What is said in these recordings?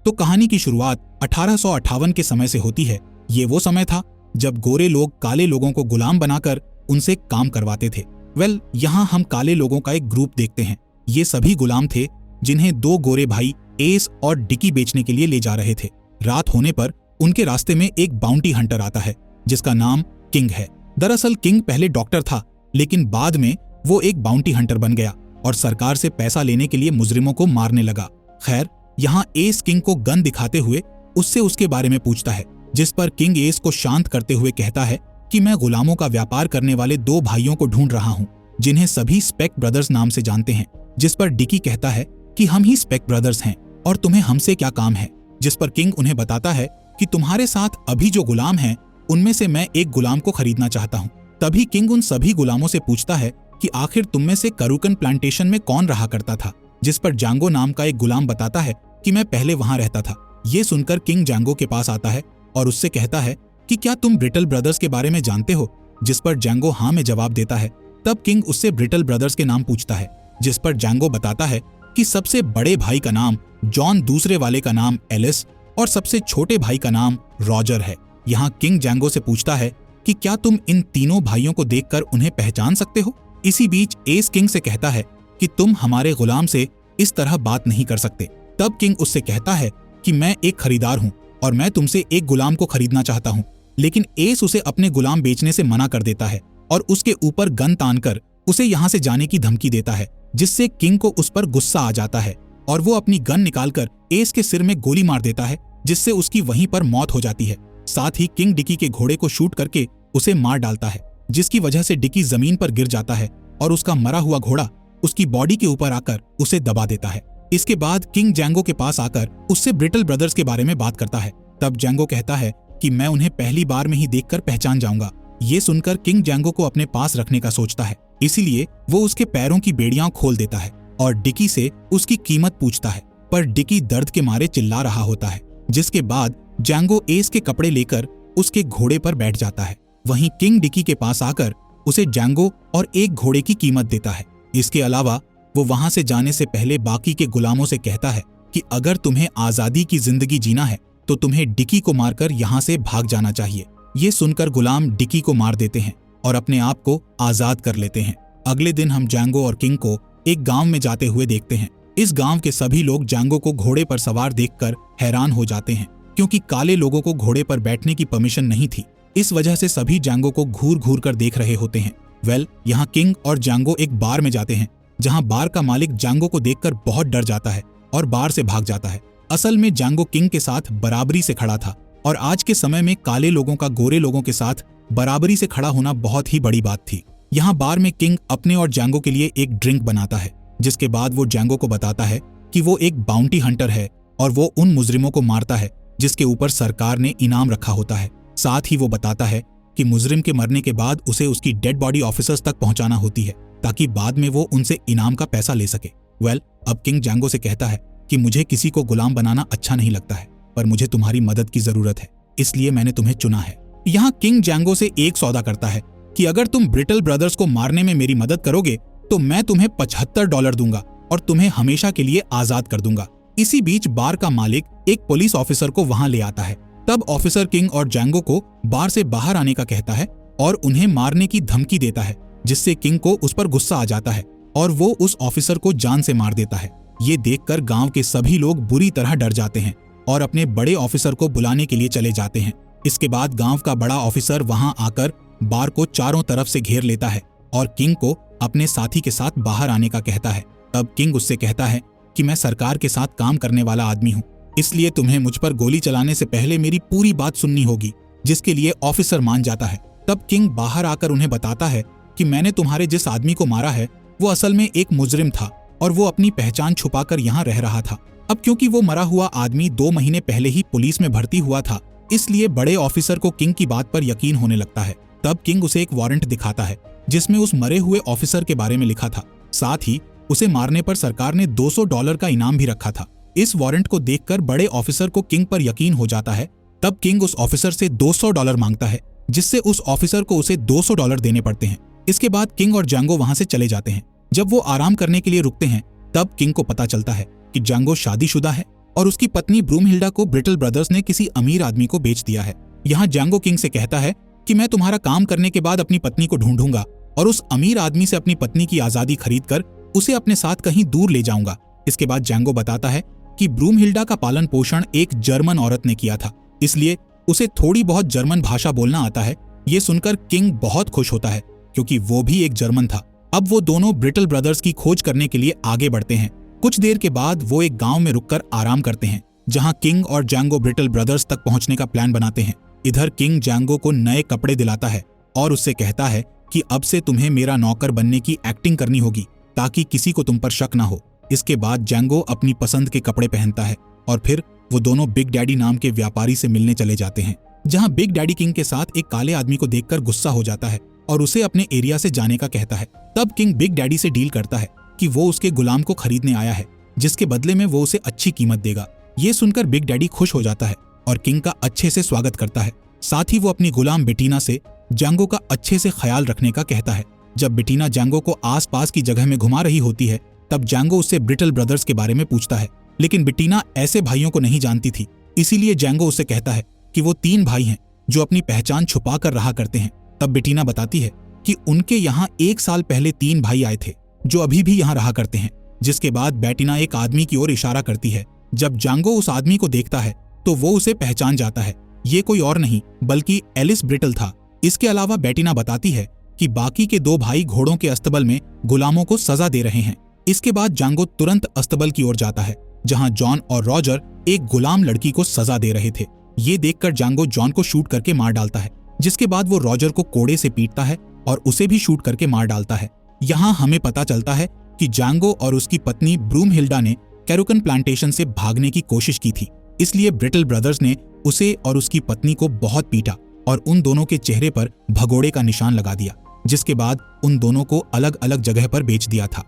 तो कहानी की शुरुआत 1858 के समय से होती है। ये वो समय था जब गोरे लोग काले लोगों को गुलाम बनाकर उनसे काम करवाते थे। यहाँ हम काले लोगों का एक ग्रुप देखते हैं। ये सभी गुलाम थे जिन्हें दो गोरे भाई एस और डिकी बेचने के लिए ले जा रहे थे। रात होने पर उनके रास्ते में एक बाउंटी हंटर आता है जिसका नाम किंग है। दरअसल किंग पहले डॉक्टर था, लेकिन बाद में वो एक बाउंटी हंटर बन गया और सरकार से पैसा लेने के लिए मुजरिमों को मारने लगा। खैर, यहाँ एस किंग को गन दिखाते हुए उससे उसके बारे में पूछता है, जिस पर किंग एस को शांत करते हुए कहता है कि मैं गुलामों का व्यापार करने वाले दो भाइयों को ढूंढ रहा हूँ जिन्हें सभी स्पेक ब्रदर्स नाम से जानते हैं। जिस पर डिकी कहता है कि हम ही स्पेक ब्रदर्स हैं और तुम्हें हमसे क्या काम है। जिस पर किंग उन्हें बताता है कि तुम्हारे साथ अभी जो गुलाम हैं उनमें से मैं एक गुलाम को खरीदना चाहता हूँ। तभी किंग उन सभी गुलामों से पूछता है कि आखिर तुम में से करुकन प्लांटेशन में कौन रहा करता था। जिस पर जांगो नाम का एक गुलाम बताता है कि मैं पहले वहां रहता था। ये सुनकर किंग जांगो के पास आता है और उससे कहता है कि क्या तुम ब्रिटल ब्रदर्स के बारे में जानते हो। जिस पर जांगो हाँ में जवाब देता है। तब किंग उससे ब्रिटल ब्रदर्स के नाम पूछता है, जिस पर जांगो बताता है कि सबसे बड़े भाई का नाम जॉन, दूसरे वाले का नाम एलिस और सबसे छोटे भाई का नाम रॉजर है। यहाँ किंग जांगो से पूछता है कि क्या तुम इन तीनों भाइयों को देखकर उन्हें पहचान सकते हो। इसी बीच एस किंग से कहता है कि तुम हमारे गुलाम से इस तरह बात नहीं कर सकते। तब किंग उससे कहता है कि मैं एक खरीदार हूँ और मैं तुमसे एक गुलाम को खरीदना चाहता हूँ। लेकिन एस उसे अपने गुलाम बेचने से मना कर देता है और उसके ऊपर गन तानकर उसे यहाँ से जाने की धमकी देता है, जिससे किंग को उस पर गुस्सा आ जाता है और वो अपनी गन निकालकर एस के सिर में गोली मार देता है, जिससे उसकी वहीं पर मौत हो जाती है। साथ ही किंग डिकी के घोड़े को शूट करके उसे मार डालता है, जिसकी वजह से डिकी जमीन पर गिर जाता है और उसका मरा हुआ घोड़ा उसकी बॉडी के ऊपर आकर उसे दबा देता है। इसके बाद किंग जांगो के पास आकर उससे ब्रिटल ब्रदर्स के बारे में बात करता है। तब जांगो कहता है कि मैं उन्हें पहली बार में ही देखकर पहचान जाऊंगा। ये सुनकर किंग जांगो को अपने पास रखने का सोचता है, इसीलिए वो उसके पैरों की बेड़ियां खोल देता है और डिकी से उसकी कीमत पूछता है। पर डिकी दर्द के मारे चिल्ला रहा होता है। जिसके बाद जांगो एस के कपड़े लेकर उसके घोड़े पर बैठ जाता है। वहीं किंग डिकी के पास आकर उसे जांगो और एक घोड़े की कीमत देता है। इसके अलावा वो वहां से जाने से पहले बाकी के गुलामों से कहता है कि अगर तुम्हें आजादी की जिंदगी जीना है तो तुम्हें डिकी को मारकर यहाँ से भाग जाना चाहिए। ये सुनकर गुलाम डिकी को मार देते हैं और अपने आप को आजाद कर लेते हैं। अगले दिन हम जांगो और किंग को एक गांव में जाते हुए देखते हैं। इस गांव के सभी लोग जांगो को घोड़े पर सवार देखकर हैरान हो जाते हैं, क्योंकि काले लोगों को घोड़े पर बैठने की परमिशन नहीं थी। इस वजह से सभी जांगो को घूर घूर कर देख रहे होते हैं। यहाँ किंग और जांगो एक बार में जाते हैं, जहाँ बार का मालिक जांगो को देखकर बहुत डर जाता है और बार से भाग जाता है। असल में जांगो किंग के साथ बराबरी से खड़ा था और आज के समय में काले लोगों का गोरे लोगों के साथ बराबरी से खड़ा होना बहुत ही बड़ी बात थी। यहाँ बार में किंग अपने और जांगो के लिए एक ड्रिंक बनाता है, जिसके बाद वो जांगो को बताता है कि वो एक बाउंटी हंटर है और वो उन मुजरिमों को मारता है जिसके ऊपर सरकार ने इनाम रखा होता है। साथ ही वो बताता है कि मुजरिम के मरने के बाद उसे उसकी डेड बॉडी ऑफिसर्स तक पहुंचाना होती है, ताकि बाद में वो उनसे इनाम का पैसा ले सके। अब किंग जांगो से कहता है कि मुझे किसी को गुलाम बनाना अच्छा नहीं लगता है, पर मुझे तुम्हारी मदद की जरूरत है, इसलिए मैंने तुम्हें चुना है। यहाँ किंग जांगो से एक सौदा करता है कि अगर तुम ब्रिटल ब्रदर्स को मारने में मेरी मदद करोगे तो मैं तुम्हें $75 दूंगा और तुम्हें हमेशा के लिए आजाद कर दूंगा। इसी बीच बार का मालिक एक पुलिस ऑफिसर को वहां ले आता है। तब ऑफिसर किंग और जांगो को बार से बाहर आने का कहता है और उन्हें मारने की धमकी देता है, जिससे किंग को उस पर गुस्सा आ जाता है और वो उस ऑफिसर को जान से मार देता है। ये देखकर गांव के सभी लोग बुरी तरह डर जाते हैं और अपने बड़े ऑफिसर को बुलाने के लिए चले जाते हैं। इसके बाद गांव का बड़ा ऑफिसर वहां आकर बार को चारों तरफ से घेर लेता है और किंग को अपने साथी के साथ बाहर आने का कहता है। तब किंग उससे कहता है कि मैं सरकार के साथ काम करने वाला आदमी हूँ, इसलिए तुम्हें मुझ पर गोली चलाने से पहले मेरी पूरी बात सुननी होगी, जिसके लिए ऑफिसर मान जाता है। तब किंग बाहर आकर उन्हें बताता है कि मैंने तुम्हारे जिस आदमी को मारा है वो असल में एक मुजरिम था और वो अपनी पहचान छुपाकर यहाँ रह रहा था। अब क्योंकि वो मरा हुआ आदमी 2 महीने पहले ही पुलिस में भर्ती हुआ था, इसलिए बड़े ऑफिसर को किंग की बात पर यकीन होने लगता है। तब किंग उसे एक वारंट दिखाता है जिसमें उस मरे हुए ऑफिसर के बारे में लिखा था। साथ ही उसे मारने पर सरकार ने $200 का इनाम भी रखा था। इस वारंट को देखकर बड़े ऑफिसर को किंग पर यकीन हो जाता है। तब किंग उस ऑफिसर से $200 मांगता है, जिससे उस ऑफिसर को उसे $200 देने पड़ते हैं। इसके बाद किंग और जांगो वहां से चले जाते हैं। जब वो आराम करने के लिए रुकते हैं तब किंग को पता चलता है कि जांगो शादीशुदा है और उसकी पत्नी ब्रूमहिल्डा को ब्रिटल ब्रदर्स ने किसी अमीर आदमी को बेच दिया है। यहाँ जैंगो किंग से कहता है कि मैं तुम्हारा काम करने के बाद अपनी पत्नी को ढूंढूंगा और उस अमीर आदमी से अपनी पत्नी की आजादी खरीद कर उसे अपने साथ कहीं दूर ले जाऊंगा। इसके बाद जैंगो बताता है कि ब्रूमहिल्डा का पालन पोषण एक जर्मन औरत ने किया था, इसलिए उसे थोड़ी बहुत जर्मन भाषा बोलना आता है। ये सुनकर किंग बहुत खुश होता है क्योंकि वो भी एक जर्मन था। अब वो दोनों ब्रिटल ब्रदर्स की खोज करने के लिए आगे बढ़ते हैं। कुछ देर के बाद वो एक गांव में रुककर आराम करते हैं, जहां किंग और जैंगो ब्रिटल ब्रदर्स तक पहुंचने का प्लान बनाते हैं। इधर किंग जैंगो को नए कपड़े दिलाता है और उससे कहता है कि अब से तुम्हें मेरा नौकर बनने की एक्टिंग करनी होगी ताकि किसी को तुम पर शक ना हो। इसके बाद जैंगो अपनी पसंद के कपड़े पहनता है और फिर वो दोनों बिग डैडी नाम के व्यापारी से मिलने चले जाते हैं, जहां बिग डैडी किंग के साथ एक काले आदमी को देखकर गुस्सा हो जाता है और उसे अपने एरिया से जाने का कहता है। तब किंग बिग डैडी से डील करता है कि वो उसके गुलाम को खरीदने आया है, जिसके बदले में वो उसे अच्छी कीमत देगा। ये सुनकर बिग डैडी खुश हो जाता है और किंग का अच्छे से स्वागत करता है। साथ ही वो अपनी गुलाम बेटीना से जैंगो का अच्छे से ख्याल रखने का कहता है। जब बेटीना जैंगो को आसपास की जगह में घुमा रही होती है, तब जैंगो उससे ब्रिटल ब्रदर्स के बारे में पूछता है, लेकिन बेटीना ऐसे भाइयों को नहीं जानती थी। इसीलिए जैंगो उससे कहता है कि वो 3 भाई हैं जो अपनी पहचान छुपा कर रहा करते हैं। तब बेटीना बताती है कि उनके यहाँ 1 साल पहले 3 भाई आए थे जो अभी भी यहाँ रहा करते हैं। जिसके बाद बेटीना एक आदमी की ओर इशारा करती है। जब जैंगो उस आदमी को देखता है तो वो उसे पहचान जाता है। ये कोई और नहीं बल्कि एलिस ब्रिटल था। इसके अलावा बेटीना बताती है कि बाकी के 2 भाई घोड़ों के अस्तबल में गुलामों को सजा दे रहे हैं। इसके बाद जैंगो तुरंत अस्तबल की ओर जाता है, जहां जॉन और रॉजर एक गुलाम लड़की को सजा दे रहे थे। ये देखकर जैंगो जॉन को शूट करके मार डालता है, जिसके बाद वो रॉजर को कोड़े से पीटता है और उसे भी शूट करके मार डालता है। यहाँ हमें पता चलता है कि जैंगो और उसकी पत्नी ब्रूमहिल्डा ने कैरुकन प्लांटेशन से भागने की कोशिश की थी, इसलिए ब्रिटल ब्रदर्स ने उसे और उसकी पत्नी को बहुत पीटा और उन दोनों के चेहरे पर भगोड़े का निशान लगा दिया, जिसके बाद उन दोनों को अलग अलग जगह पर बेच दिया था।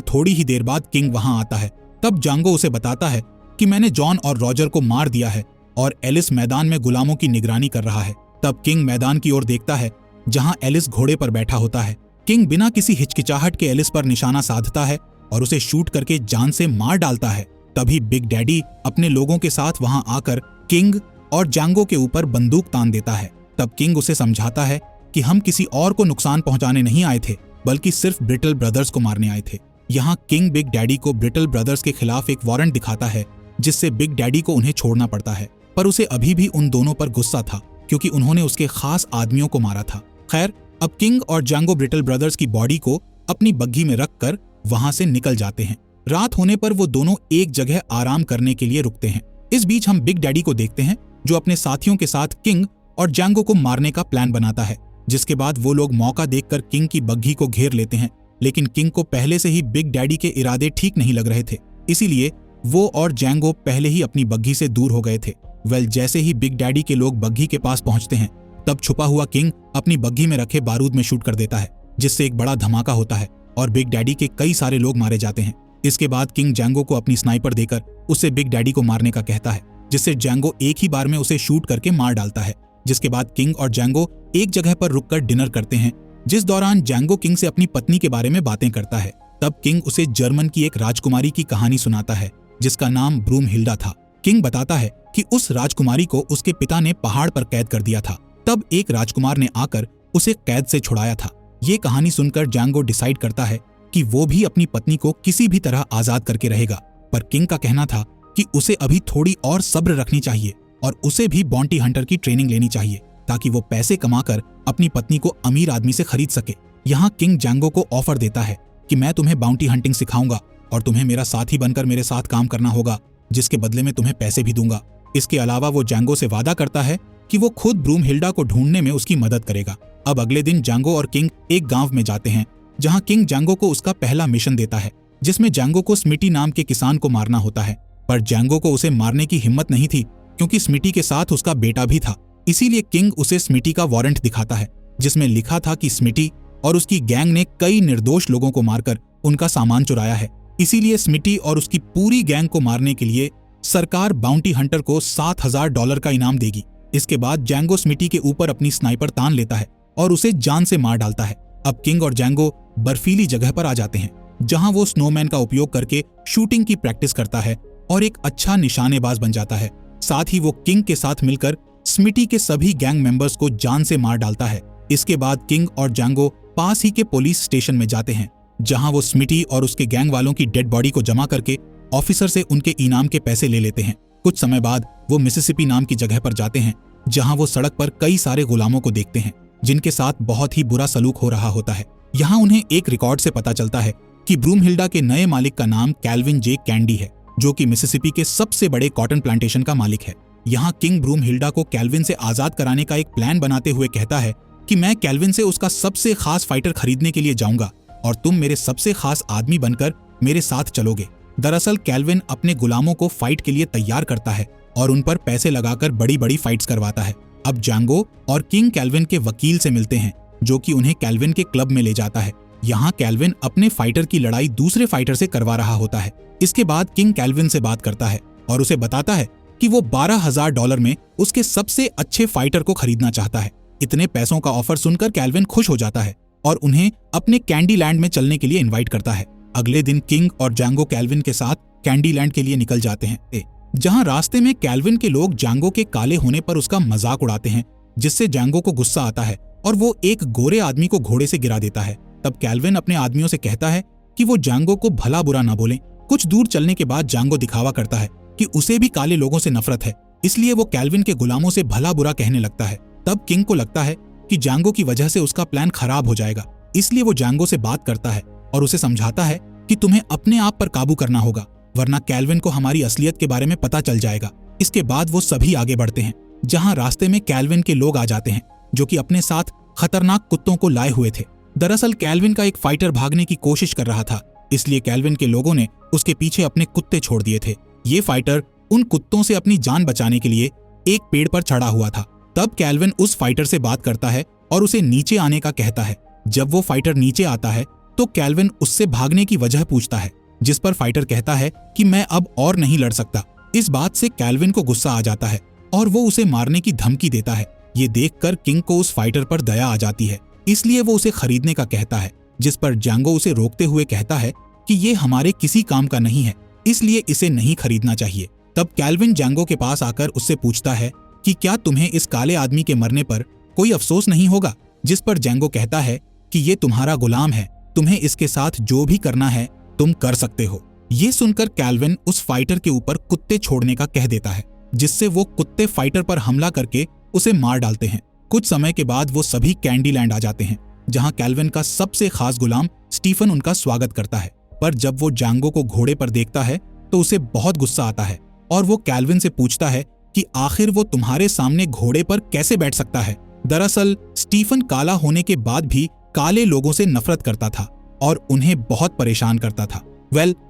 थोड़ी ही देर बाद किंग वहां आता है। तब जैंगो उसे बताता है कि मैंने जॉन और रॉजर को मार दिया है और एलिस मैदान में गुलामों की निगरानी कर रहा है। तब किंग मैदान की ओर देखता है, जहां एलिस घोड़े पर बैठा होता है। किंग बिना किसी हिचकिचाहट के एलिस पर निशाना साधता है और उसे शूट करके जान से मार डालता है। तभी बिग डैडी अपने लोगों के साथ वहां आकर किंग और जैंगो के ऊपर बंदूक तान देता है। तब किंग उसे समझाता है कि हम किसी और को नुकसान पहुंचाने नहीं आए थे, बल्कि सिर्फ ब्रिटल ब्रदर्स को मारने आए थे। यहाँ किंग बिग डैडी को ब्रिटल ब्रदर्स के खिलाफ एक वारंट दिखाता है, जिससे बिग डैडी को उन्हें छोड़ना पड़ता है, पर उसे अभी भी उन दोनों पर गुस्सा था क्योंकि उन्होंने उसके खास आदमियों को मारा था। खैर, अब किंग और जैंगो ब्रिटल ब्रदर्स की बॉडी को अपनी बग्घी में रखकर वहां से निकल जाते हैं। रात होने पर वो दोनों एक जगह आराम करने के लिए रुकते हैं। इस बीच हम बिग डैडी को देखते हैं, जो अपने साथियों के साथ किंग और जैंगो को मारने का प्लान बनाता है। जिसके बाद वो लोग मौका देखकर किंग की बग्घी को घेर लेते हैं, लेकिन किंग को पहले से ही बिग डैडी के इरादे ठीक नहीं लग रहे थे, इसीलिए वो और जैंगो पहले ही अपनी बग्घी से दूर हो गए थे। जैसे ही बिग डैडी के लोग बग्घी के पास पहुंचते हैं, तब छुपा हुआ किंग अपनी बग्घी में रखे बारूद में शूट कर देता है, जिससे एक बड़ा धमाका होता है और बिग डैडी के कई सारे लोग मारे जाते हैं। इसके बाद किंग जैंगो को अपनी स्नाइपर देकर उसे बिग डैडी को मारने का कहता है, जिससे जैंगो एक ही बार में उसे शूट करके मार डालता है। जिसके बाद किंग और जैंगो एक जगह पर रुककर डिनर करते हैं, जिस दौरान जैंगो किंग से अपनी पत्नी के बारे में बातें करता है। तब किंग उसे जर्मन की एक राजकुमारी की कहानी सुनाता है, जिसका नाम ब्रूमहिल्डा था। किंग बताता है कि उस राजकुमारी को उसके पिता ने पहाड़ पर कैद कर दिया था, तब एक राजकुमार ने आकर उसे कैद से छुड़ाया था। ये कहानी सुनकर जैंगो डिसाइड करता है कि वो भी अपनी पत्नी को किसी भी तरह आजाद करके रहेगा, पर किंग का कहना था कि उसे अभी थोड़ी और सब्र रखनी चाहिए और उसे भी बाउंटी हंटर की ट्रेनिंग लेनी चाहिए, ताकि वो पैसे कमाकर अपनी पत्नी को अमीर आदमी से खरीद सके। यहाँ किंग जैंगो को ऑफर देता है कि मैं तुम्हें बाउंटी हंटिंग सिखाऊंगा और तुम्हें मेरा साथी बनकर मेरे साथ काम करना होगा, जिसके बदले में तुम्हें पैसे भी दूंगा। इसके अलावा वो जैंगो से वादा करता है कि वो खुद ब्रूमहिल्डा को ढूंढने में उसकी मदद करेगा। अब अगले दिन जैंगो और किंग एक गांव में जाते हैं, जहां किंग जैंगो को उसका पहला मिशन देता है, जिसमें जैंगो को स्मिटी नाम के किसान को मारना होता है। पर जैंगो को उसे मारने की हिम्मत नहीं थी, क्योंकि स्मिटी के साथ उसका बेटा भी था। इसीलिए किंग उसे स्मिटी का वारंट दिखाता है, जिसमें लिखा था कि स्मिटी और उसकी गैंग ने कई निर्दोष लोगों को मारकर उनका सामान चुराया है। इसीलिए स्मिटी और उसकी पूरी गैंग को मारने के लिए सरकार बाउंटी हंटर को $7,000 का इनाम देगी। इसके बाद जैंगो स्मिटी के ऊपर अपनी स्नाइपर तान लेता है और उसे जान से मार डालता है। अब किंग और जैंगो बर्फीली जगह पर आ जाते हैं, जहां वो स्नोमैन का उपयोग करके शूटिंग की प्रैक्टिस करता है और एक अच्छा निशानेबाज बन जाता है। साथ ही वो किंग के साथ मिलकर स्मिटी के सभी गैंग मेंबर्स को जान से मार डालता है। इसके बाद किंग और जैंगो पास ही के पुलिस स्टेशन में जाते हैं, जहां वो स्मिटी और उसके गैंग वालों की डेड बॉडी को जमा करके ऑफिसर से उनके इनाम के पैसे ले लेते हैं। कुछ समय बाद वो मिसिसिपी नाम की जगह पर जाते हैं, जहां वो सड़क पर कई सारे गुलामों को देखते हैं जिनके साथ बहुत ही बुरा सलूक हो रहा होता है। यहाँ उन्हें एक रिकॉर्ड से पता चलता है कि ब्रूमहिल्डा के नए मालिक का नाम कैल्विन जे कैंडी है, जो कि मिसिसिपी के सबसे बड़े कॉटन प्लांटेशन का मालिक है। यहाँ किंग ब्रूमहिल्डा को कैल्विन से आजाद कराने का एक प्लान बनाते हुए कहता है कि मैं कैल्विन से उसका सबसे खास फाइटर खरीदने के लिए जाऊंगा और तुम मेरे सबसे खास आदमी बनकर मेरे साथ चलोगे। दरअसल कैल्विन अपने गुलामों को फाइट के लिए तैयार करता है और उन पर पैसे लगाकर बड़ी बड़ी फाइट्स करवाता है। अब जैंगो और किंग कैल्विन के वकील से मिलते हैं, जो कि उन्हें कैल्विन के क्लब में ले जाता है। यहाँ कैल्विन अपने फाइटर की लड़ाई दूसरे फाइटर से करवा रहा होता है। इसके बाद किंग कैल्विन से बात करता है और उसे बताता है कि वो $12,000 में उसके सबसे अच्छे फाइटर को खरीदना चाहता है। इतने पैसों का ऑफर सुनकर कैल्विन खुश हो जाता है और उन्हें अपने कैंडी लैंड में चलने के लिए इनवाइट करता है। अगले दिन किंग और जैंगो कैल्विन के साथ कैंडी लैंड के लिए निकल जाते हैं, जहां रास्ते में कैल्विन के लोग जैंगो के काले होने पर उसका मजाक उड़ाते हैं, जिससे जैंगो को गुस्सा आता है और वो एक गोरे आदमी को घोड़े से गिरा देता है। तब कैल्विन अपने आदमियों से कहता है कि वो जैंगो को भला बुरा ना बोलें। कुछ दूर चलने के बाद जैंगो दिखावा करता है कि उसे भी काले लोगों से नफरत है, इसलिए वो कैल्विन के गुलामों से भला बुरा कहने लगता है। तब किंग को लगता है कि जैंगो की वजह से उसका प्लान खराब हो जाएगा, इसलिए वो जैंगो से बात करता है और उसे समझाता है कि तुम्हें अपने आप पर काबू करना होगा, वरना कैल्विन को हमारी असलियत के बारे में पता चल जाएगा। इसके बाद वो सभी आगे बढ़ते हैं, जहां रास्ते में कैल्विन के लोग आ जाते हैं, जो कि अपने साथ खतरनाक कुत्तों को लाए हुए थे। दरअसल कैल्विन का एक फाइटर भागने की कोशिश कर रहा था, इसलिए कैल्विन के लोगों ने उसके पीछे अपने कुत्ते छोड़ दिए थे। ये फाइटर उन कुत्तों से अपनी जान बचाने के लिए एक पेड़ पर चढ़ा हुआ था। तब कैल्विन उस फाइटर से बात करता है और उसे नीचे आने का कहता है। जब वो फाइटर नीचे आता है तो कैल्विन उससे भागने की वजह पूछता है, जिस पर फाइटर कहता है कि मैं अब और नहीं लड़ सकता। इस बात से कैल्विन को गुस्सा आ जाता है और वो उसे मारने की धमकी देता है। ये देखकर किंग को उस फाइटर पर दया आ जाती है, इसलिए वो उसे खरीदने का कहता है, जिस पर जैंगो उसे रोकते हुए कहता है कि ये हमारे किसी काम का नहीं है, इसलिए इसे नहीं खरीदना चाहिए। तब कैल्विन जैंगो के पास आकर उससे पूछता है कि क्या तुम्हें इस काले आदमी के मरने पर कोई अफसोस नहीं होगा, जिस पर जैंगो कहता है कि ये तुम्हारा गुलाम है, तुम्हें इसके साथ जो भी करना है तुम कर सकते हो। ये सुनकर कैल्विन उस फाइटर के ऊपर कुत्ते छोड़ने का कह देता है, जिससे वो कुत्ते फाइटर पर हमला करके उसे मार डालते हैं। कुछ समय के बाद वो सभी कैंडी लैंड आ जाते हैं, जहां कैल्विन का सबसे खास गुलाम स्टीफन उनका स्वागत करता है। पर जब वो जैंगो को घोड़े पर देखता है तो उसे बहुत गुस्सा आता है और वो कैल्विन से पूछता है कि आखिर वो तुम्हारे सामने घोड़े पर कैसे बैठ सकता है। दरअसल स्टीफन काला होने के बाद भी काले लोगों से नफरत करता था और उन्हें बहुत परेशान करता था।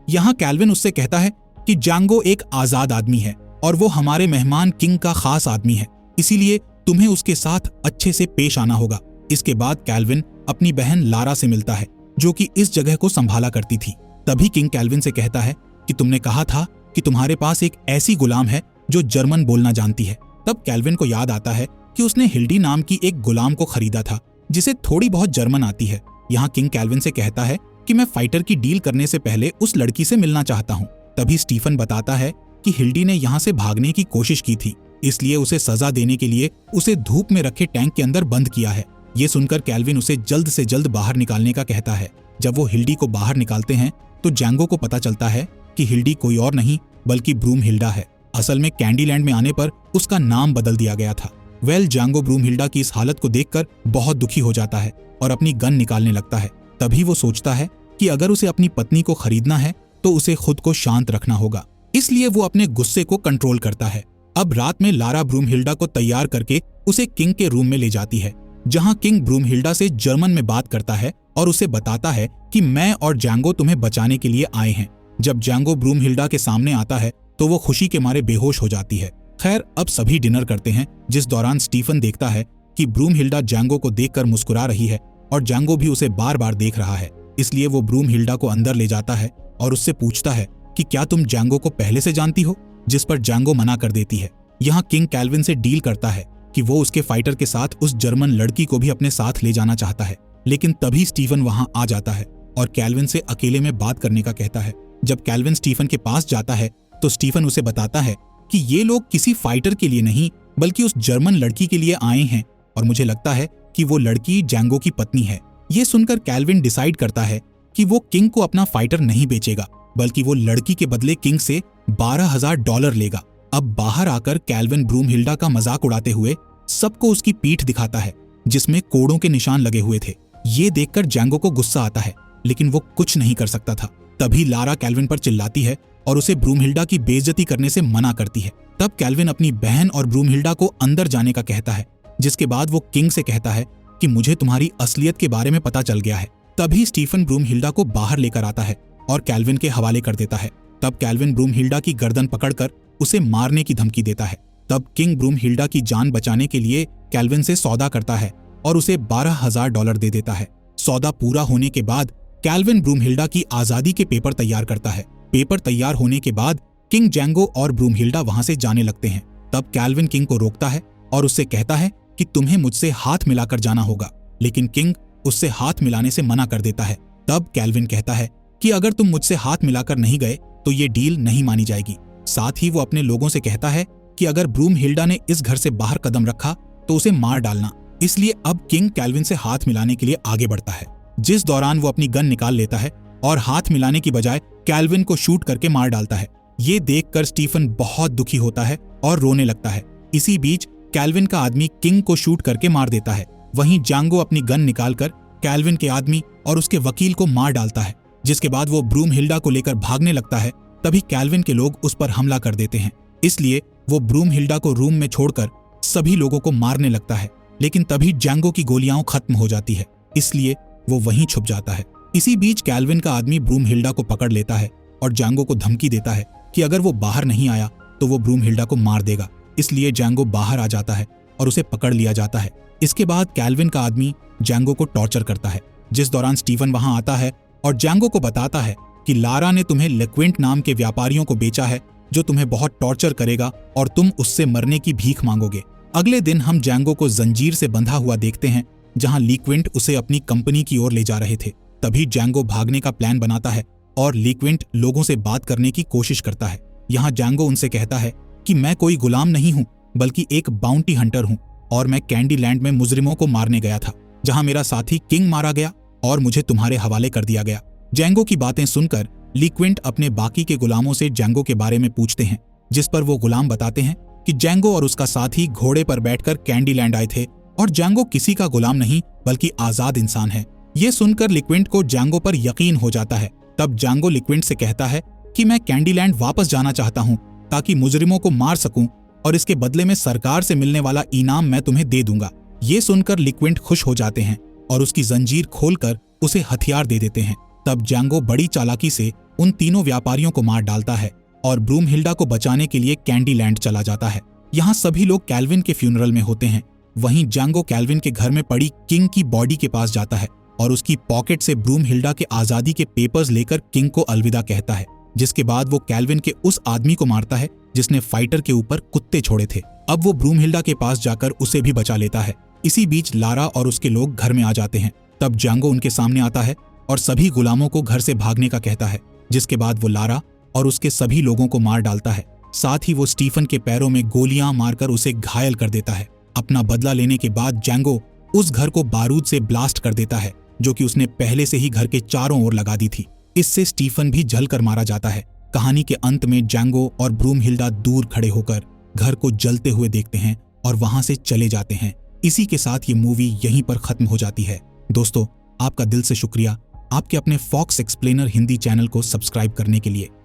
यहाँ कैल्विन उससे कहता है कि जैंगो एक आजाद आदमी है और वो हमारे मेहमान किंग का खास आदमी है, इसीलिए तुम्हें उसके साथ अच्छे से पेश आना होगा। इसके बाद कैल्विन अपनी बहन लारा से मिलता है, जो कि इस जगह को संभाला करती थी। तभी किंग कैल्विन से कहता है कि तुमने कहा था कि तुम्हारे पास एक ऐसी गुलाम है जो जर्मन बोलना जानती है। तब कैल्विन को याद आता है कि उसने हिल्डी नाम की एक गुलाम को खरीदा था, जिसे थोड़ी बहुत जर्मन आती है। यहाँ किंग कैल्विन से कहता है कि मैं फाइटर की डील करने से पहले उस लड़की से मिलना चाहता हूँ। तभी स्टीफन बताता है कि हिल्डी ने यहाँ से भागने की कोशिश की थी, इसलिए उसे सजा देने के लिए उसे धूप में रखे टैंक के अंदर बंद किया है। ये सुनकर कैल्विन उसे जल्द से जल्द बाहर निकालने का कहता है। जब वो हिल्डी को बाहर निकालते हैं तो जैंगो को पता चलता है कि हिल्डी कोई और नहीं बल्कि ब्रूमहिल्डा है। असल में कैंडीलैंड में आने पर उसका नाम बदल दिया गया था। जैंगो ब्रूमहिल्डा की इस हालत को देखकर बहुत दुखी हो जाता है और अपनी गन निकालने लगता है। तभी वो सोचता है कि अगर उसे अपनी पत्नी को खरीदना है तो उसे खुद को शांत रखना होगा, इसलिए वो अपने गुस्से को कंट्रोल करता है। अब रात में लारा ब्रूमहिल्डा को तैयार करके उसे किंग के रूम में ले जाती है, जहां किंग ब्रूमहिल्डा से जर्मन में बात करता है और उसे बताता है कि मैं और जैंगो तुम्हें बचाने के लिए आए हैं। जब जैंगो ब्रूमहिल्डा के सामने आता है तो वो खुशी के मारे बेहोश हो जाती है। खैर, अब सभी डिनर करते हैं, जिस दौरान स्टीफन देखता है कि ब्रूमहिल्डा जैंगो को देखकर मुस्कुरा रही है और जैंगो भी उसे बार बार देख रहा है, इसलिए वो ब्रूमहिल्डा को अंदर ले जाता है और उससे पूछता है कि क्या तुम जैंगो को पहले से जानती हो, जिस पर जैंगो मना कर देती है। यहाँ किंग कैल्विन से डील करता है कि वो उसके फाइटर के साथ उस जर्मन लड़की को भी अपने साथ ले जाना चाहता है, लेकिन तभी स्टीफन वहां आ जाता है और कैल्विन से अकेले में बात करने का कहता है। जब कैल्विन स्टीफन के पास जाता है तो स्टीफन उसे बताता है कि ये लोग किसी फाइटर के लिए नहीं बल्कि उस जर्मन लड़की के लिए आए हैं और मुझे लगता है कि वो लड़की जैंगो की पत्नी है। ये सुनकर कैल्विन डिसाइड करता है कि वो किंग को अपना फाइटर नहीं बेचेगा बल्कि वो लड़की के बदले किंग से $12,000 लेगा। अब बाहर आकर कैल्विन ब्रूमहिल्डा का मजाक उड़ाते हुए सबको उसकी पीठ दिखाता है जिसमें कोड़ों के निशान लगे हुए थे। ये देखकर जैंगो को गुस्सा आता है लेकिन वो कुछ नहीं कर सकता था। तभी लारा कैल्विन पर चिल्लाती है और उसे ब्रूमहिल्डा की बेइज्जती करने से मना करती है। तब कैल्विन अपनी बहन और ब्रूमहिल्डा को अंदर जाने का कहता है, जिसके बाद वो किंग से कहता है कि मुझे तुम्हारी असलियत के बारे में पता चल गया है। तभी स्टीफन ब्रूमहिल्डा को बाहर लेकर आता है और कैल्विन के हवाले कर देता है। तब कैल्विन ब्रूमहिल्डा की गर्दन पकड़कर उसे मारने की धमकी देता है। तब किंग ब्रूमहिल्डा की जान बचाने के लिए कैल्विन से सौदा करता है और उसे $12,000 दे देता है। सौदा पूरा होने के बाद कैल्विन ब्रूमहिल्डा की आजादी के पेपर तैयार करता है। पेपर तैयार होने के बाद किंग जैंगो और ब्रूमहिल्डा वहां से जाने लगते हैं। तब कैल्विन किंग को रोकता है और उससे कहता है कि तुम्हें मुझसे हाथ मिलाकर जाना होगा, लेकिन किंग उससे हाथ मिलाने से मना कर देता है। तब कैल्विन कहता है कि अगर तुम मुझसे हाथ मिलाकर नहीं गए तो ये डील नहीं मानी जाएगी। साथ ही वो अपने लोगों से कहता है कि अगर ब्रूमहिल्डा ने इस घर से बाहर कदम रखा तो उसे मार डालना। इसलिए अब किंग कैल्विन से हाथ मिलाने के लिए आगे बढ़ता है, जिस दौरान वो अपनी गन निकाल लेता है और हाथ मिलाने की बजाय कैल्विन को शूट करके मार डालता है। ये देखकर स्टीफन बहुत दुखी होता है और रोने लगता है। इसी बीच कैल्विन का आदमी किंग को शूट करके मार देता है। वहीं जैंगो अपनी गन निकालकर कैल्विन के आदमी और उसके वकील को मार डालता है, जिसके बाद वो ब्रूमहिल्डा को लेकर भागने लगता है। तभी कैल्विन के लोग उस पर हमला कर देते हैं, इसलिए वो ब्रूमहिल्डा को रूम में छोड़कर सभी लोगों को मारने लगता है। लेकिन तभी जैंगो की गोलियां खत्म हो जाती है, इसलिए वो वहीं छुप जाता है। इसी बीच कैल्विन का आदमी ब्रूमहिल्डा को पकड़ लेता है और जैंगो को धमकी देता है कि अगर वो बाहर नहीं आया तो वो ब्रूमहिल्डा को मार देगा। इसलिए जैंगो बाहर आ जाता है और उसे पकड़ लिया जाता है। इसके बाद कैल्विन का आदमी जैंगो को टॉर्चर करता है, जिस दौरान स्टीफन वहां आता है और जैंगो को बताता है कि लारा ने तुम्हें लिक्विंट नाम के व्यापारियों को बेचा है जो तुम्हें बहुत टॉर्चर करेगा और तुम उससे मरने की भीख मांगोगे। अगले दिन हम जैंगो को जंजीर से बंधा हुआ देखते हैं जहां लिक्विंट उसे अपनी कंपनी की ओर ले जा रहे थे। तभी जैंगो भागने का प्लान बनाता है और लिक्विंट लोगों से बात करने की कोशिश करता है। यहाँ जैंगो उनसे कहता है कि मैं कोई गुलाम नहीं हूँ बल्कि एक बाउंटी हंटर हूँ और मैं कैंडी लैंड में मुजरिमों को मारने गया था जहाँ मेरा साथी किंग मारा गया और मुझे तुम्हारे हवाले कर दिया गया। जैंगो की बातें सुनकर लिक्विंट अपने बाकी के गुलामों से जैंगो के बारे में पूछते हैं, जिस पर वो गुलाम बताते हैं कि जैंगो और उसका साथी घोड़े पर बैठकर कैंडी लैंड आए थे और जैंगो किसी का गुलाम नहीं बल्कि आजाद इंसान है। ये सुनकर लिक्विंट को जैंगो पर यकीन हो जाता है। तब जैंगो लिक्विंट से कहता है कि मैं कैंडी लैंड वापस जाना चाहता हूँ ताकि मुजरिमों को मार सकूं और इसके बदले में सरकार से मिलने वाला इनाम मैं तुम्हें दे दूंगा। ये सुनकर लिक्विंट खुश हो जाते हैं और उसकी जंजीर खोलकर उसे हथियार दे देते हैं। तब जैंगो बड़ी चालाकी से उन तीनों व्यापारियों को मार डालता है और ब्रूमहिल्डा को बचाने के लिए कैंडी लैंड चला जाता है। यहाँ सभी लोग कैल्विन के फ्यूनरल में होते हैं। वहीं जैंगो कैल्विन के घर में पड़ी किंग की बॉडी के पास जाता है और उसकी पॉकेट से ब्रूमहिल्डा के आजादी के पेपर्स लेकर किंग को अलविदा कहता है, जिसके बाद वो कैल्विन के उस आदमी को मारता है जिसने फाइटर के ऊपर कुत्ते छोड़े थे। अब वो ब्रूमहिल्डा के पास जाकर उसे भी बचा लेता है। इसी बीच लारा और उसके लोग घर में आ जाते हैं। तब जैंगो उनके सामने आता है और सभी गुलामों को घर से भागने का कहता है, जिसके बाद वो लारा और उसके सभी लोगों को मार डालता है। साथ ही वो स्टीफन के पैरों में गोलियां मारकर उसे घायल कर देता है। अपना बदला लेने के बाद जैंगो उस घर को बारूद से ब्लास्ट कर देता है जो कि उसने पहले से ही घर के चारों ओर लगा दी थी। इससे स्टीफन भी जलकर मारा जाता है। कहानी के अंत में जैंगो और ब्रूमहिल्डा दूर खड़े होकर घर को जलते हुए देखते हैं और वहां से चले जाते हैं। इसी के साथ ये मूवी यहीं पर खत्म हो जाती है। दोस्तों, आपका दिल से शुक्रिया आपके अपने फॉक्स एक्सप्लेनर हिंदी चैनल को सब्सक्राइब करने के लिए।